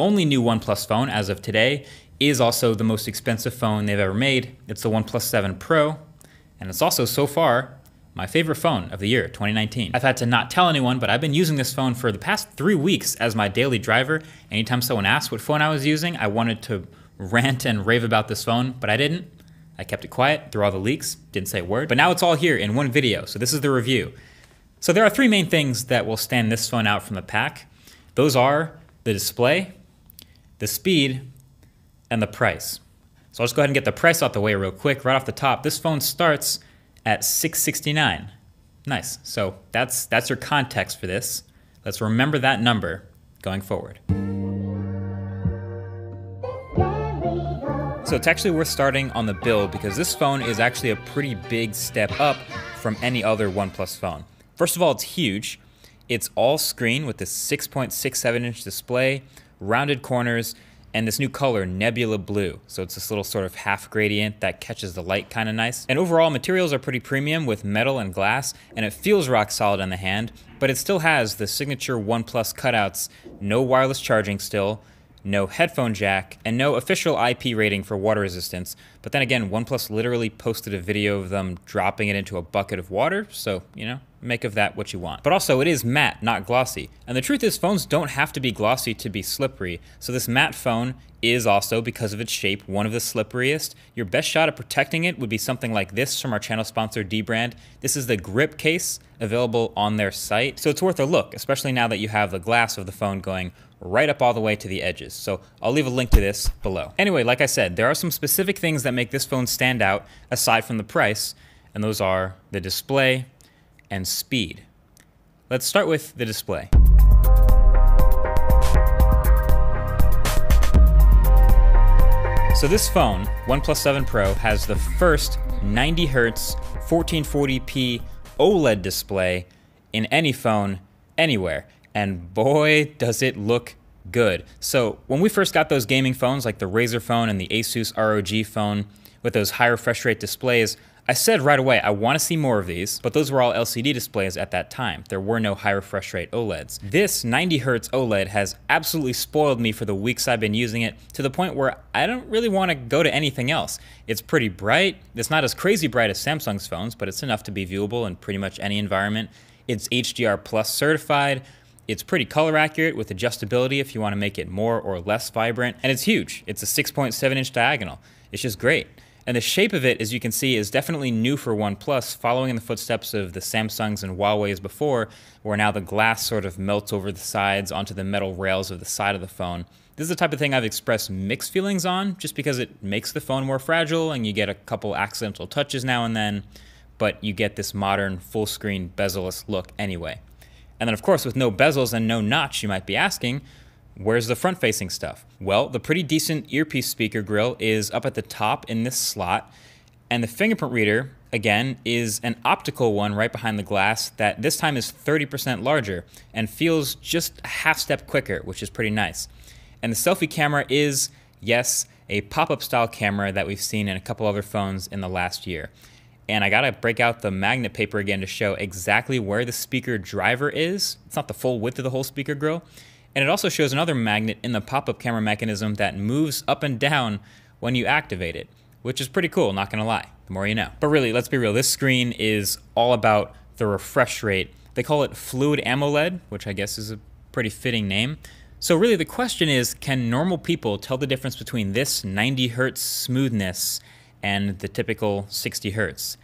only new OnePlus phone as of today, is also the most expensive phone they've ever made. It's the OnePlus 7 Pro, and it's also, so far, my favorite phone of the year, 2019. I've had to not tell anyone, but I've been using this phone for the past 3 weeks as my daily driver. Anytime someone asked what phone I was using, I wanted to rant and rave about this phone, but I didn't. I kept it quiet through all the leaks, didn't say a word. But now it's all here in one video, so this is the review. So there are 3 main things that will stand this phone out from the pack. Those are the display, the speed, and the price. So I'll just go ahead and get the price out the way real quick. Right off the top, this phone starts at $669. Nice. So that's your context for this. Let's remember that number going forward. So it's actually worth starting on the build because this phone is actually a pretty big step up from any other OnePlus phone. First of all, it's huge. It's all screen with this 6.67-inch display, rounded corners, and this new color, Nebula Blue. So it's this little sort of half gradient that catches the light kind of nice. And overall, materials are pretty premium with metal and glass, and it feels rock solid on the hand, but it still has the signature OnePlus cutouts, no wireless charging still, no headphone jack, and no official IP rating for water resistance. But then again, OnePlus literally posted a video of them dropping it into a bucket of water, so, you know, make of that what you want. But also, it is matte, not glossy. And the truth is, phones don't have to be glossy to be slippery. So this matte phone is also, because of its shape, one of the slipperiest. Your best shot at protecting it would be something like this from our channel sponsor, dbrand. This is the grip case available on their site. So it's worth a look, especially now that you have the glass of the phone going right up all the way to the edges. So I'll leave a link to this below. Anyway, like I said, there are some specific things that make this phone stand out aside from the price, and those are the display and speed. Let's start with the display. So this phone, OnePlus 7 Pro, has the first 90 Hz 1440p OLED display in any phone anywhere. And boy, does it look good. So when we first got those gaming phones like the Razer phone and the Asus ROG phone with those high refresh rate displays, I said right away, I want to see more of these, but those were all LCD displays at that time. There were no high refresh rate OLEDs. This 90 Hz OLED has absolutely spoiled me for the weeks I've been using it, to the point where I don't really want to go to anything else. It's pretty bright. It's not as crazy bright as Samsung's phones, but it's enough to be viewable in pretty much any environment. It's HDR Plus certified. It's pretty color accurate with adjustability if you want to make it more or less vibrant. And it's huge. It's a 6.7-inch diagonal. It's just great. And the shape of it, as you can see, is definitely new for OnePlus, following in the footsteps of the Samsungs and Huawei's before, where now the glass sort of melts over the sides onto the metal rails of the side of the phone. This is the type of thing I've expressed mixed feelings on, just because it makes the phone more fragile and you get a couple accidental touches now and then, but you get this modern full-screen bezel-less look anyway. And then of course, with no bezels and no notch, you might be asking, where's the front-facing stuff? Well, the pretty decent earpiece speaker grill is up at the top in this slot, and the fingerprint reader, again, is an optical one right behind the glass that this time is 30% larger and feels just a half step quicker, which is pretty nice. And the selfie camera is, yes, a pop-up style camera that we've seen in a couple other phones in the last year. And I gotta break out the magnet paper again to show exactly where the speaker driver is. It's not the full width of the whole speaker grill. And it also shows another magnet in the pop-up camera mechanism that moves up and down when you activate it, which is pretty cool, not gonna lie, the more you know. But really, let's be real, this screen is all about the refresh rate. They call it Fluid AMOLED, which I guess is a pretty fitting name. So really the question is, can normal people tell the difference between this 90 Hz smoothness and the typical 60 Hz?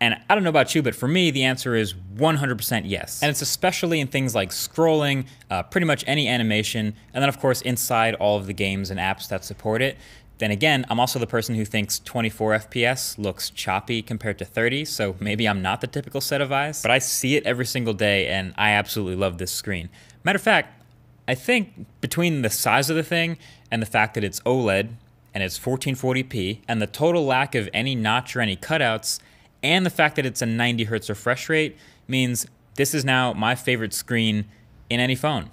And I don't know about you, but for me, the answer is 100% yes. And it's especially in things like scrolling, pretty much any animation, and then of course inside all of the games and apps that support it. Then again, I'm also the person who thinks 24 FPS looks choppy compared to 30, so maybe I'm not the typical set of eyes, but I see it every single day and I absolutely love this screen. Matter of fact, I think between the size of the thing and the fact that it's OLED and it's 1440p and the total lack of any notch or any cutouts, and the fact that it's a 90 Hz refresh rate means this is now my favorite screen in any phone,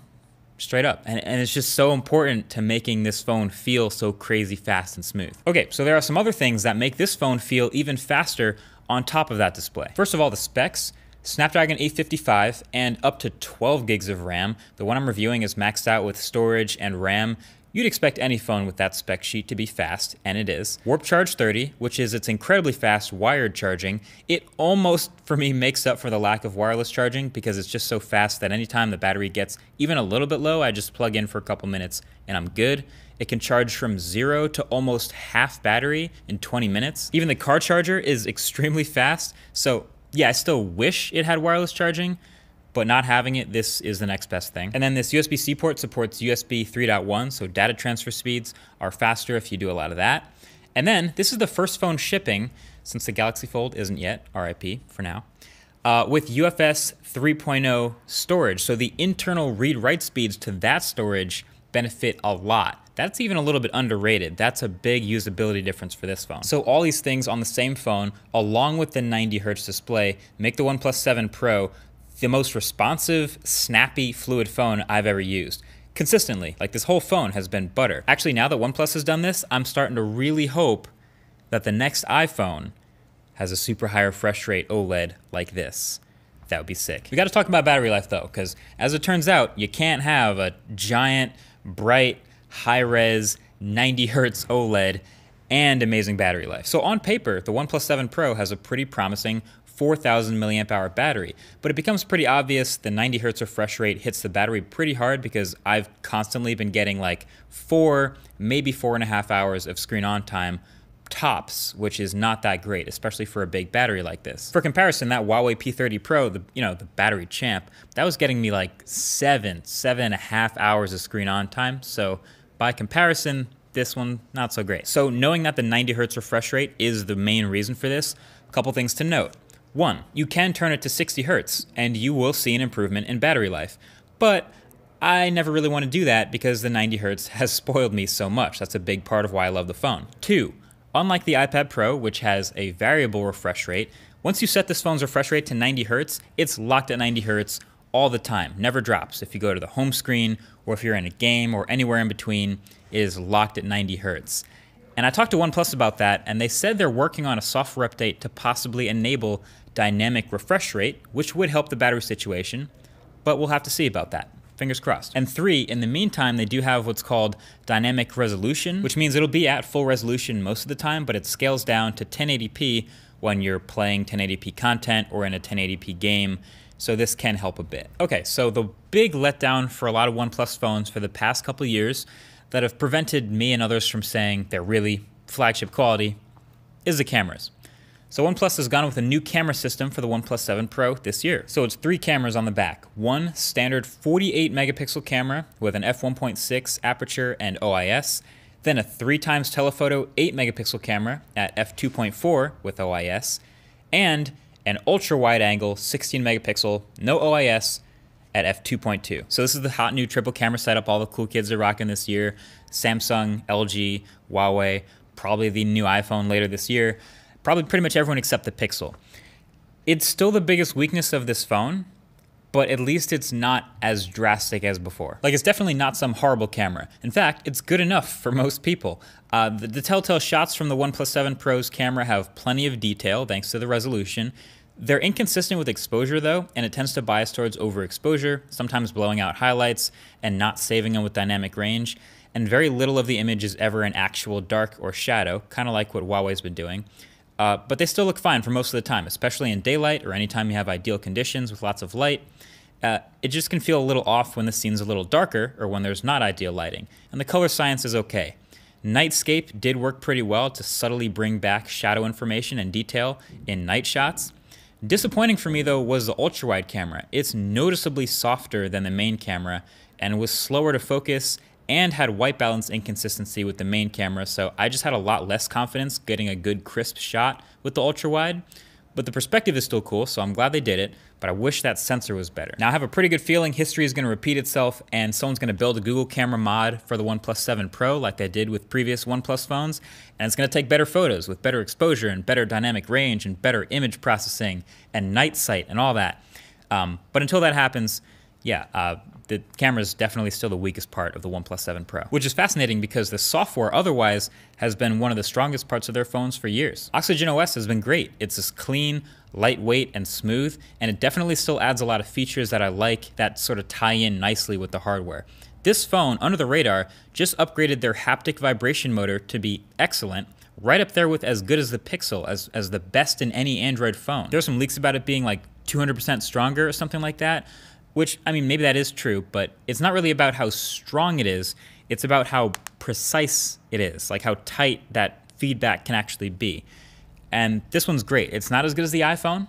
straight up. And it's just so important to making this phone feel so crazy fast and smooth. Okay, so there are some other things that make this phone feel even faster on top of that display. First of all, the specs. Snapdragon 855 and up to 12 gigs of RAM. The one I'm reviewing is maxed out with storage and RAM. You'd expect any phone with that spec sheet to be fast, and it is. Warp Charge 30, which is its incredibly fast wired charging. It almost, for me, makes up for the lack of wireless charging because it's just so fast that anytime the battery gets even a little bit low, I just plug in for a couple minutes and I'm good. It can charge from 0 to almost half battery in 20 minutes. Even the car charger is extremely fast. So yeah, I still wish it had wireless charging, but not having it, this is the next best thing. And then this USB-C port supports USB 3.1, so data transfer speeds are faster if you do a lot of that. And then this is the first phone shipping, since the Galaxy Fold isn't yet, RIP for now, with UFS 3.0 storage. So the internal read-write speeds to that storage benefit a lot. That's even a little bit underrated. That's a big usability difference for this phone. So all these things on the same phone, along with the 90 Hz display, make the OnePlus 7 Pro the most responsive, snappy, fluid phone I've ever used. Consistently, like this whole phone has been butter. Actually, now that OnePlus has done this, I'm starting to really hope that the next iPhone has a super high refresh rate OLED like this. That would be sick. We gotta talk about battery life though, because as it turns out, you can't have a giant, bright, high-res, 90 Hz OLED and amazing battery life. So on paper, the OnePlus 7 Pro has a pretty promising 4,000 milliamp hour battery, but it becomes pretty obvious the 90 Hz refresh rate hits the battery pretty hard because I've constantly been getting like 4, maybe 4.5 hours of screen on time tops, which is not that great, especially for a big battery like this. For comparison, that Huawei P30 Pro, the battery champ, that was getting me like 7.5 hours of screen on time. So by comparison, this one, not so great. So knowing that the 90 Hz refresh rate is the main reason for this, a couple things to note. One, you can turn it to 60 Hz and you will see an improvement in battery life. But I never really want to do that because the 90 Hz has spoiled me so much. That's a big part of why I love the phone. Two, unlike the iPad Pro, which has a variable refresh rate, once you set this phone's refresh rate to 90 Hz, it's locked at 90 Hz all the time, never drops. If you go to the home screen or if you're in a game or anywhere in between, it is locked at 90 Hz. And I talked to OnePlus about that, and they said they're working on a software update to possibly enable dynamic refresh rate, which would help the battery situation, but we'll have to see about that. Fingers crossed. And three, in the meantime, they do have what's called dynamic resolution, which means it'll be at full resolution most of the time, but it scales down to 1080p when you're playing 1080p content or in a 1080p game, so this can help a bit. Okay, so the big letdown for a lot of OnePlus phones for the past couple of years that have prevented me and others from saying they're really flagship quality is the cameras. So OnePlus has gone with a new camera system for the OnePlus 7 Pro this year. So it's 3 cameras on the back. One standard 48 megapixel camera with an f1.6 aperture and OIS, then a 3x telephoto 8 megapixel camera at f2.4 with OIS, and an ultra wide angle 16 megapixel, no OIS, at f2.2. So this is the hot new triple camera setup all the cool kids are rocking this year. Samsung, LG, Huawei, probably the new iPhone later this year. Probably pretty much everyone except the Pixel. It's still the biggest weakness of this phone, but at least it's not as drastic as before. Like, it's definitely not some horrible camera. In fact, it's good enough for most people. The telltale shots from the OnePlus 7 Pro's camera have plenty of detail thanks to the resolution. They're inconsistent with exposure though, and it tends to bias towards overexposure, sometimes blowing out highlights and not saving them with dynamic range. And very little of the image is ever in actual dark or shadow, kind of like what Huawei's been doing. But they still look fine for most of the time, especially in daylight or anytime you have ideal conditions with lots of light. It just can feel a little off when the scene's a little darker or when there's not ideal lighting. And the color science is okay. Nightscape did work pretty well to subtly bring back shadow information and detail in night shots. Disappointing for me though was the ultra-wide camera. It's noticeably softer than the main camera and was slower to focus and had white balance inconsistency with the main camera, so I just had a lot less confidence getting a good crisp shot with the ultra-wide. But the perspective is still cool, so I'm glad they did it, but I wish that sensor was better. Now I have a pretty good feeling history is gonna repeat itself and someone's gonna build a Google camera mod for the OnePlus 7 Pro like they did with previous OnePlus phones, and it's gonna take better photos with better exposure and better dynamic range and better image processing and night sight and all that. But until that happens, yeah, the camera is definitely still the weakest part of the OnePlus 7 Pro, which is fascinating because the software otherwise has been one of the strongest parts of their phones for years. Oxygen OS has been great. It's just clean, lightweight, and smooth, and it definitely still adds a lot of features that I like that sort of tie in nicely with the hardware. This phone, under the radar, just upgraded their haptic vibration motor to be excellent, right up there with as good as the Pixel, as the best in any Android phone. There's some leaks about it being like 200% stronger or something like that, which, I mean, maybe that is true, but it's not really about how strong it is. It's about how precise it is, like how tight that feedback can actually be. And this one's great. It's not as good as the iPhone,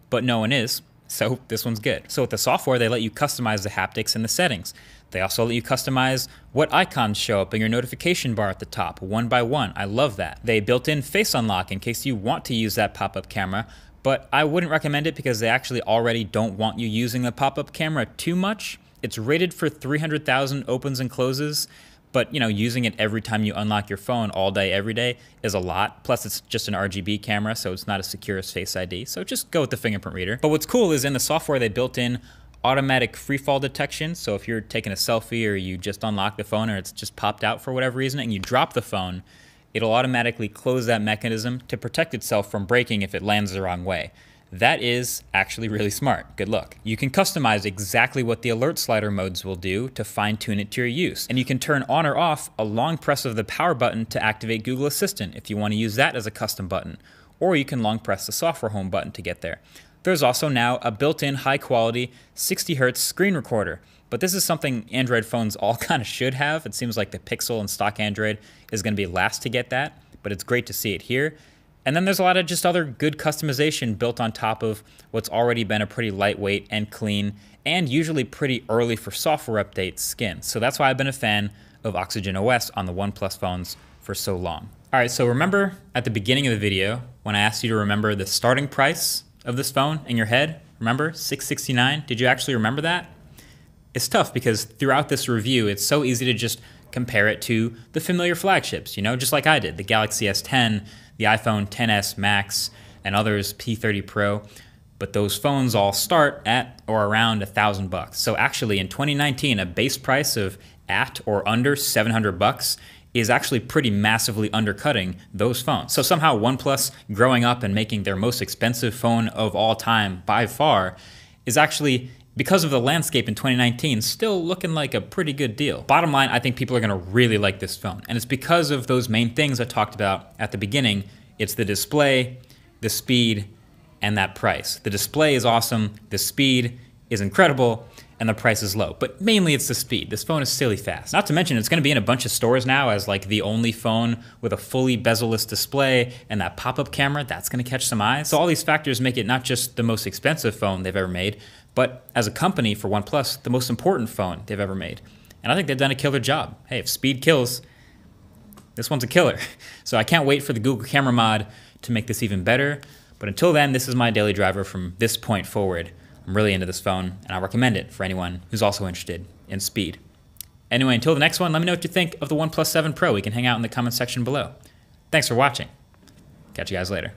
but no one is, so this one's good. So with the software, they let you customize the haptics and the settings. They also let you customize what icons show up in your notification bar at the top, one by one. I love that. They built in face unlock in case you want to use that pop-up camera, but I wouldn't recommend it because they actually already don't want you using the pop-up camera too much. It's rated for 300,000 opens and closes, but using it every time you unlock your phone all day, every day is a lot. Plus it's just an RGB camera, so it's not as secure as Face ID. So just go with the fingerprint reader. But what's cool is in the software, they built in automatic freefall detection. So if you're taking a selfie or you just unlock the phone or it's just popped out for whatever reason and you drop the phone, it'll automatically close that mechanism to protect itself from breaking if it lands the wrong way. That is actually really smart. Good luck. You can customize exactly what the alert slider modes will do to fine-tune it to your use. And you can turn on or off a long press of the power button to activate Google Assistant if you want to use that as a custom button. Or you can long press the software home button to get there. There's also now a built-in high-quality 60 Hz screen recorder. But this is something Android phones all kind of should have. It seems like the Pixel and stock Android is going to be last to get that, but it's great to see it here. And then there's a lot of just other good customization built on top of what's already been a pretty lightweight and clean and usually pretty early for software updates skin. So that's why I've been a fan of Oxygen OS on the OnePlus phones for so long. All right, so remember at the beginning of the video when I asked you to remember the starting price of this phone in your head? Remember, $669? Did you actually remember that? It's tough because throughout this review, it's so easy to just compare it to the familiar flagships, just like I did, the Galaxy S10, the iPhone XS Max, and others, P30 Pro. But those phones all start at or around $1,000. So actually in 2019, a base price of at or under $700 is actually pretty massively undercutting those phones. So somehow OnePlus growing up and making their most expensive phone of all time by far is actually, because of the landscape in 2019, still looking like a pretty good deal. Bottom line, I think people are gonna really like this phone. And it's because of those main things I talked about at the beginning. It's the display, the speed, and that price. The display is awesome, the speed is incredible, and the price is low. But mainly it's the speed. This phone is silly fast. Not to mention it's gonna be in a bunch of stores now as like the only phone with a fully bezel-less display and that pop-up camera, that's gonna catch some eyes. So all these factors make it not just the most expensive phone they've ever made, but as a company for OnePlus, the most important phone they've ever made. And I think they've done a killer job. Hey, if speed kills, this one's a killer. So I can't wait for the Google Camera Mod to make this even better. But until then, this is my daily driver from this point forward. I'm really into this phone, and I recommend it for anyone who's also interested in speed. Anyway, until the next one, let me know what you think of the OnePlus 7 Pro. We can hang out in the comment section below. Thanks for watching. Catch you guys later.